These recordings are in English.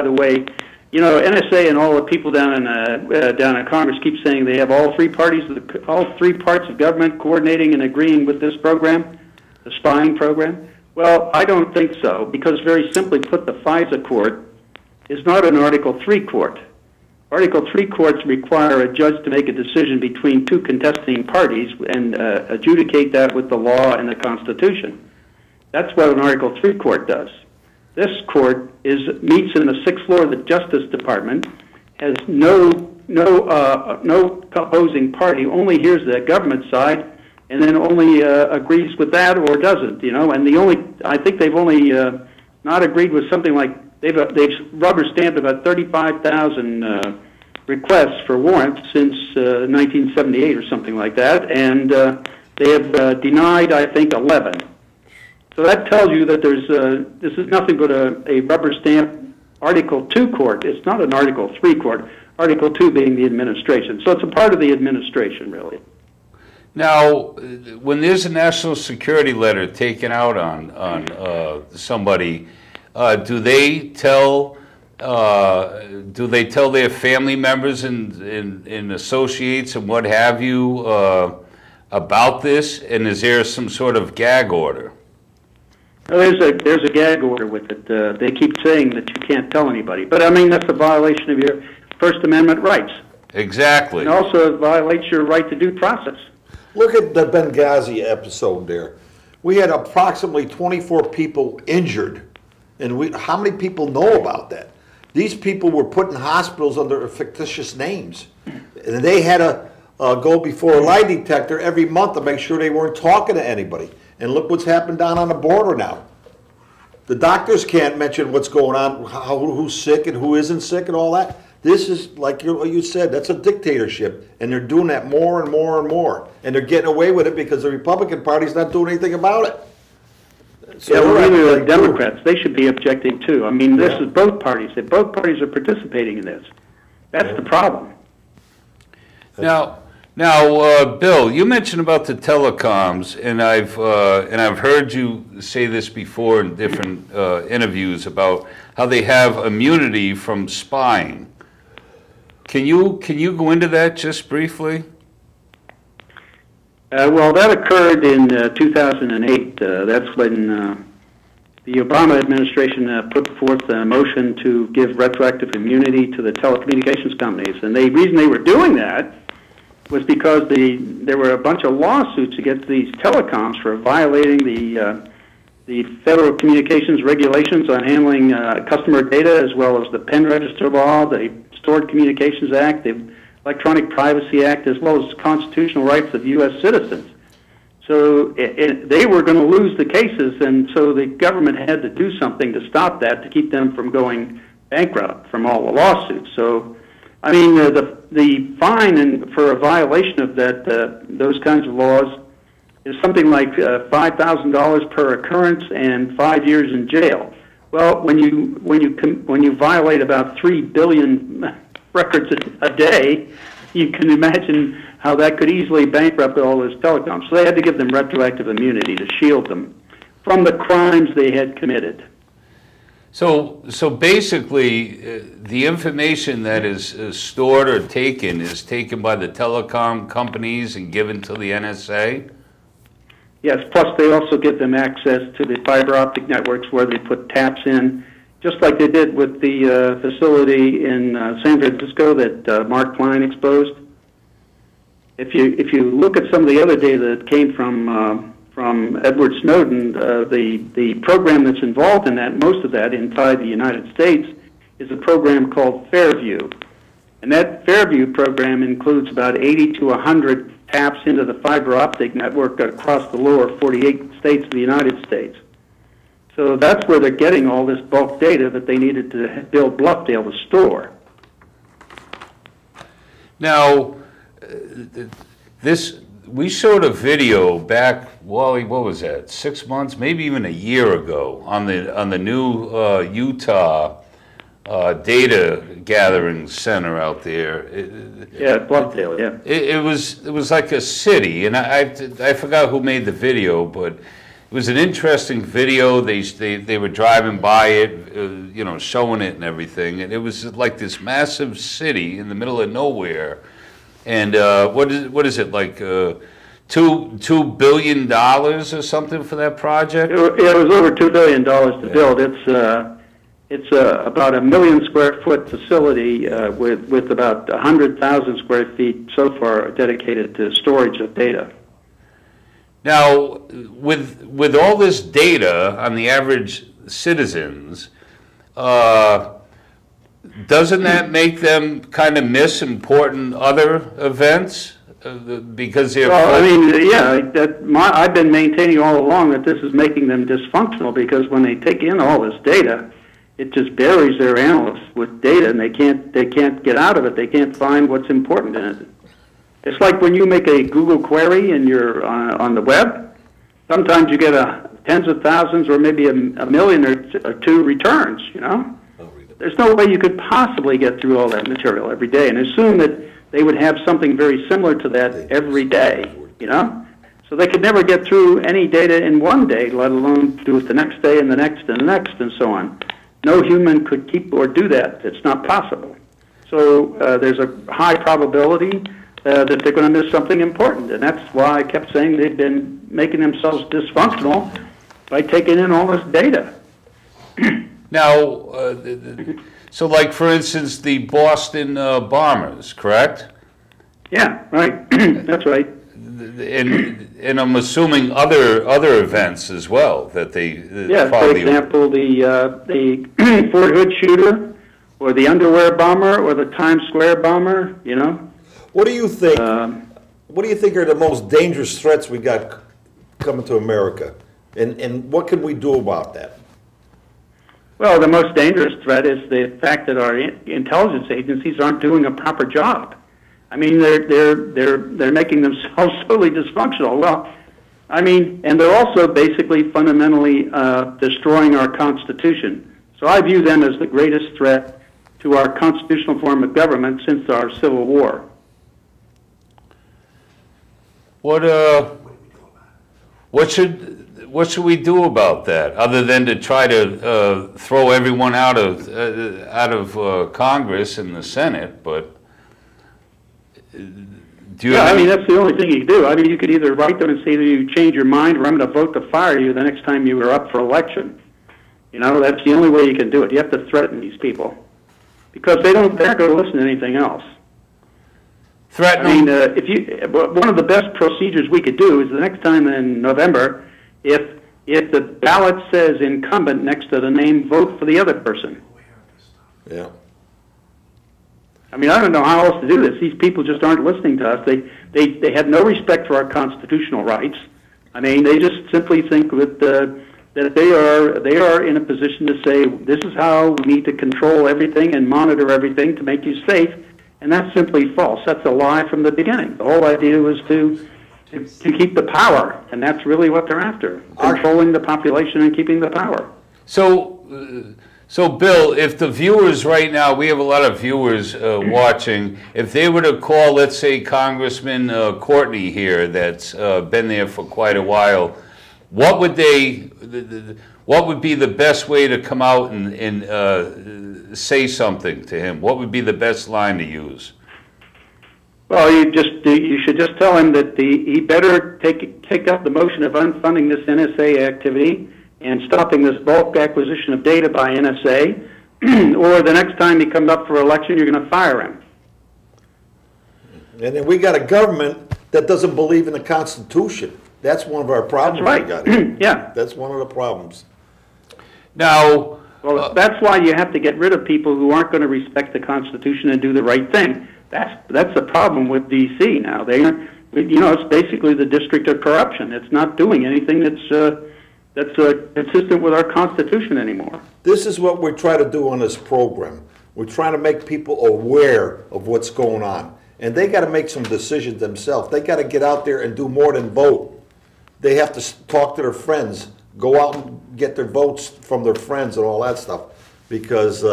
by the way, you know, NSA and all the people down in Congress keep saying they have all three parties, all three parts of government coordinating and agreeing with this program, the spying program. Well, I don't think so, because very simply put, the FISA Court is not an Article III court. Article III courts require a judge to make a decision between two contesting parties and adjudicate that with the law and the Constitution. That's what an Article III court does. This court meets in the 6th floor of the Justice Department, has no opposing party, only hears the government side, and then only agrees with that or doesn't. You know, and I think they've only not agreed with something like they've rubber stamped about 35,000 requests for warrants since 1978 or something like that, and they have denied, I think, 11. So that tells you that this is nothing but a rubber stamp Article II court. It's not an Article III court, Article II being the administration. So it's a part of the administration, really. Now, when there's a national security letter taken out on somebody, do they tell their family members and associates and what have you about this? And is there some sort of gag order? Well, there's a gag order with it. They keep saying that you can't tell anybody, but I mean that's a violation of your First Amendment rights. Exactly. And also it violates your right to due process. Look at the Benghazi episode there. We had approximately 24 people injured, and how many people know about that? These people were put in hospitals under fictitious names, and they had to go before a lie detector every month to make sure they weren't talking to anybody. And look what's happened down on the border now. The doctors can't mention what's going on, who's sick and who isn't sick and all that. This is, like you said, that's a dictatorship, and they're doing that more and more and more. And they're getting away with it because the Republican Party's not doing anything about it. So yeah, well, really the Democrats, they should be objecting too. I mean, this is both parties. Both parties are participating in this. That's the problem. Now, Bill, you mentioned about the telecoms, and I've heard you say this before in different interviews about how they have immunity from spying. Can you go into that just briefly? Well, that occurred in 2008. That's when the Obama administration put forth a motion to give retroactive immunity to the telecommunications companies, and the reason they were doing that was because there were a bunch of lawsuits against these telecoms for violating the Federal Communications regulations on handling customer data, as well as the pen register law, the Stored Communications Act, the Electronic Privacy Act, as well as constitutional rights of U.S. citizens. So they were going to lose the cases, and so the government had to do something to stop that, to keep them from going bankrupt from all the lawsuits. So, I mean, the fine for a violation of those kinds of laws is something like $5,000 per occurrence and 5 years in jail. Well, when you violate about 3 billion records a day, you can imagine how that could easily bankrupt all those telecoms. So they had to give them retroactive immunity to shield them from the crimes they had committed. So basically, the information that is stored or taken is taken by the telecom companies and given to the NSA? Yes, plus they also give them access to the fiber optic networks where they put taps in, just like they did with the facility in San Francisco that Mark Klein exposed. If you look at some of the other data that came from Edward Snowden, the program that's involved in that, most of that inside the United States, is a program called Fairview. And that Fairview program includes about 80 to 100 taps into the fiber optic network across the lower 48 states of the United States. So that's where they're getting all this bulk data that they needed to build Bluffdale to store. Now, we showed a video back, Wally, what was that, 6 months, maybe even a year ago, on the new Utah data gathering center out there. Yeah, Bluffdale, yeah. It was like a city, and I forgot who made the video, but was an interesting video. They were driving by it, you know, showing it and everything, and it was like this massive city in the middle of nowhere. And what is it like? $2 billion or something for that project? It was over $2 billion to build. It's about a 1 million square foot facility with about 100,000 square feet so far dedicated to storage of data. Now, with all this data on the average citizens, doesn't that make them kind of miss important other events? Because they're... Well, I mean, yeah, I've been maintaining all along that this is making them dysfunctional, because when they take in all this data, it just buries their analysts with data, and they can't get out of it. They can't find what's important in it. It's like when you make a Google query and you're on the web. Sometimes you get tens of thousands or maybe a million or two returns. You know, there's no way you could possibly get through all that material every day and assume that they would have something very similar to that every day, you know? So they could never get through any data in one day, let alone do it the next day and the next and the next and so on. No human could keep or do that. It's not possible. So there's a high probability that they're going to miss something important. And that's why I kept saying they've been making themselves dysfunctional by taking in all this data. Now, so like, for instance, the Boston bombers, correct? Yeah, right. That's right. And I'm assuming other events as well that they... Yeah, for example, the Fort Hood shooter, or the underwear bomber, or the Times Square bomber, you know? What do you think? What do you think are the most dangerous threats we got coming to America? And what can we do about that? Well, the most dangerous threat is the fact that our intelligence agencies aren't doing a proper job. I mean, they're making themselves totally dysfunctional. Well, I mean, and they're also basically fundamentally destroying our Constitution. So I view them as the greatest threat to our constitutional form of government since our Civil War. What should we do about that, other than to try to throw everyone out of Congress and the Senate? But do you? Yeah, I mean, that's the only thing you can do. I mean, you could either write them and say that you change your mind, or I'm going to vote to fire you the next time you are up for election. You know, that's the only way you can do it. You have to threaten these people, because they're not going to listen to anything else. Threatening. I mean, one of the best procedures we could do is the next time in November, if the ballot says incumbent next to the name, vote for the other person. Yeah. I mean, I don't know how else to do this. These people just aren't listening to us. They have no respect for our constitutional rights. I mean, they just simply think that they are in a position to say, this is how we need to control everything and monitor everything to make you safe. And that's simply false. That's a lie from the beginning. The whole idea was to keep the power, and that's really what they're after, controlling the population and keeping the power. So Bill, if the viewers right now, we have a lot of viewers watching, if they were to call, let's say, Congressman Courtney here, that's been there for quite a while, what would be the best way to come out and say something to him? What would be the best line to use? Well, you should just tell him that he better take up the motion of unfunding this NSA activity and stopping this bulk acquisition of data by NSA, or the next time he comes up for election, you're going to fire him. And then we got a government that doesn't believe in the Constitution. That's one of our problems. That's right. We got here. Yeah. That's one of the problems. Now, well, that's why you have to get rid of people who aren't going to respect the Constitution and do the right thing. That's the problem with D.C. now. It's basically the district of corruption. It's not doing anything that's consistent with our Constitution anymore. This is what we try to do on this program. We're trying to make people aware of what's going on. And they got to make some decisions themselves. They got to get out there and do more than vote. They have to talk to their friends, go out and get their votes from their friends and all that stuff. Because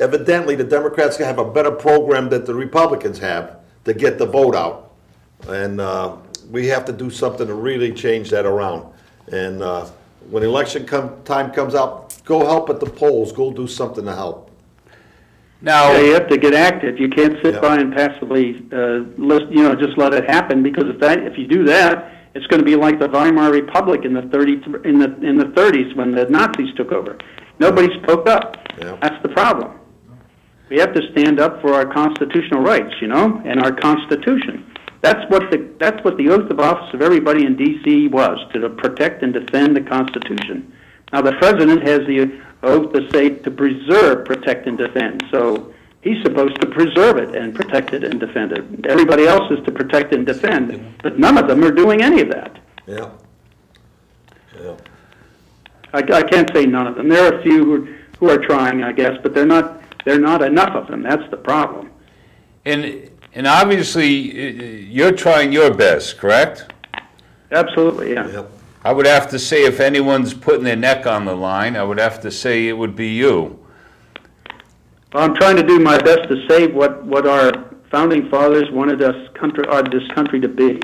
evidently the Democrats have a better program than the Republicans have to get the vote out. And we have to do something to really change that around. And when election time comes out, go help at the polls. Go do something to help. Now, yeah, you have to get active. You can't sit by and passively, just let it happen, because if you do that, it's going to be like the Weimar Republic in the 30s when the Nazis took over. Nobody spoke up. Yeah. That's the problem. We have to stand up for our constitutional rights, and our Constitution. That's what the oath of office of everybody in D.C. was, to protect and defend the Constitution. Now, the president has the oath to say to preserve, protect, and defend. So he's supposed to preserve it and protect it and defend it. Everybody else is to protect and defend, but none of them are doing any of that. Yeah. Yeah. I can't say none of them. There are a few who are trying, I guess, but they're not enough of them. That's the problem. And obviously, you're trying your best, correct? Absolutely, yeah. Yep. I would have to say, if anyone's putting their neck on the line, I would have to say it would be you. Well, I'm trying to do my best to save what our founding fathers wanted this country to be.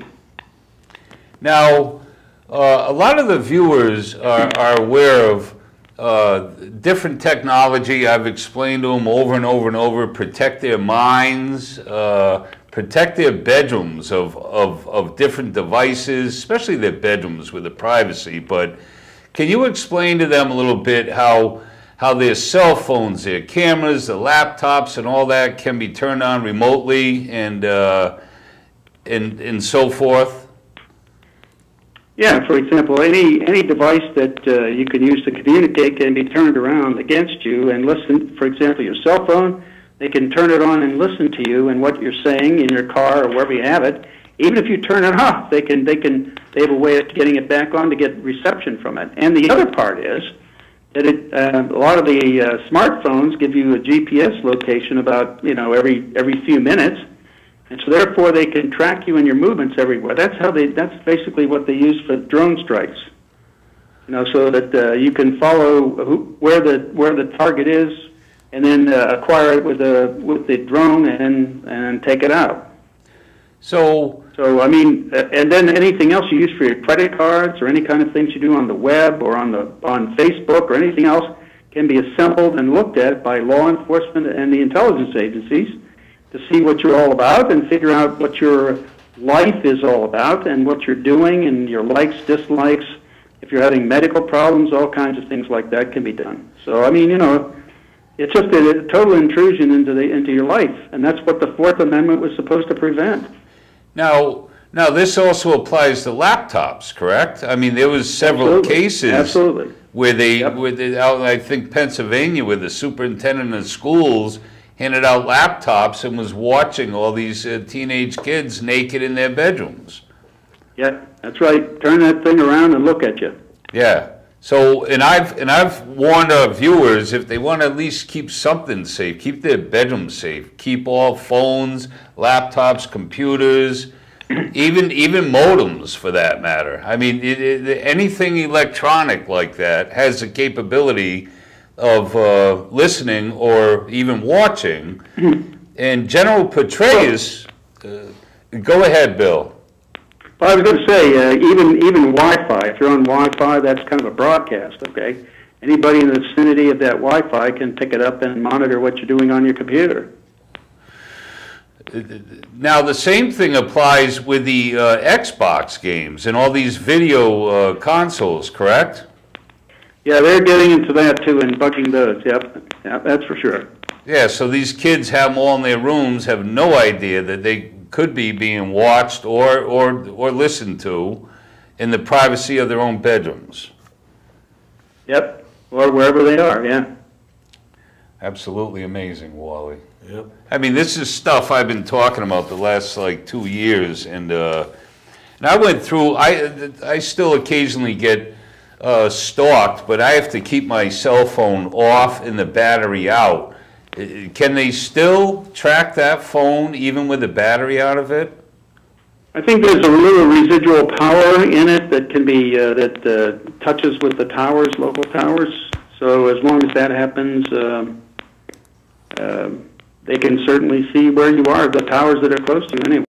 Now, a lot of the viewers are aware of different technology. I've explained to them over and over and over: protect their minds, protect their bedrooms of different devices, especially their bedrooms with the privacy. But can you explain to them a little bit how their cell phones, their cameras, the laptops, and all that can be turned on remotely and so forth? Yeah, for example, any device that you can use to communicate can be turned around against you and listen. For example, your cell phone, they can turn it on and listen to you and what you're saying in your car or wherever you have it. Even if you turn it off, they have a way of getting it back on to get reception from it. And the other part is that a lot of the smartphones give you a GPS location about every few minutes. And so therefore they can track you and your movements everywhere. That's basically what they use for drone strikes. So that you can follow where the target is, and then acquire it with the drone and take it out. So I mean, and then anything else you use for your credit cards or any kind of things you do on the web or on Facebook or anything else can be assembled and looked at by law enforcement and the intelligence agencies to see what you're all about and figure out what your life is all about and what you're doing and your likes, dislikes. If you're having medical problems, all kinds of things like that can be done. So, I mean, it's just a total intrusion into your life, and that's what the Fourth Amendment was supposed to prevent. Now this also applies to laptops, correct? I mean, there was several cases where I think Pennsylvania, where the superintendent of schools handed out laptops and was watching all these teenage kids naked in their bedrooms. Yeah, that's right. Turn that thing around and look at you. Yeah. So, and I've warned our viewers, if they want to at least keep something safe, keep their bedroom safe, keep all phones, laptops, computers, even modems for that matter. I mean, anything electronic like that has the capability of listening or even watching. And General Petraeus, go ahead, Bill. Well, I was going to say, even Wi-Fi, if you're on Wi-Fi, that's kind of a broadcast, okay? Anybody in the vicinity of that Wi-Fi can pick it up and monitor what you're doing on your computer. Now, the same thing applies with the Xbox games and all these video consoles, correct? Yeah, they're getting into that too and bugging those. Yep, that's for sure. Yeah, so these kids have them all in their rooms, have no idea that they could be being watched or listened to in the privacy of their own bedrooms. Yep, or wherever they are, yeah. Absolutely amazing, Wally. Yep. I mean, this is stuff I've been talking about the last, 2 years, and I went through, I still occasionally get stalked, but I have to keep my cell phone off and the battery out. Can they still track that phone even with the battery out of it? I think there's a little residual power in it that can be that touches with the towers, local towers. So as long as that happens, they can certainly see where you are, the towers that are close to you anyway.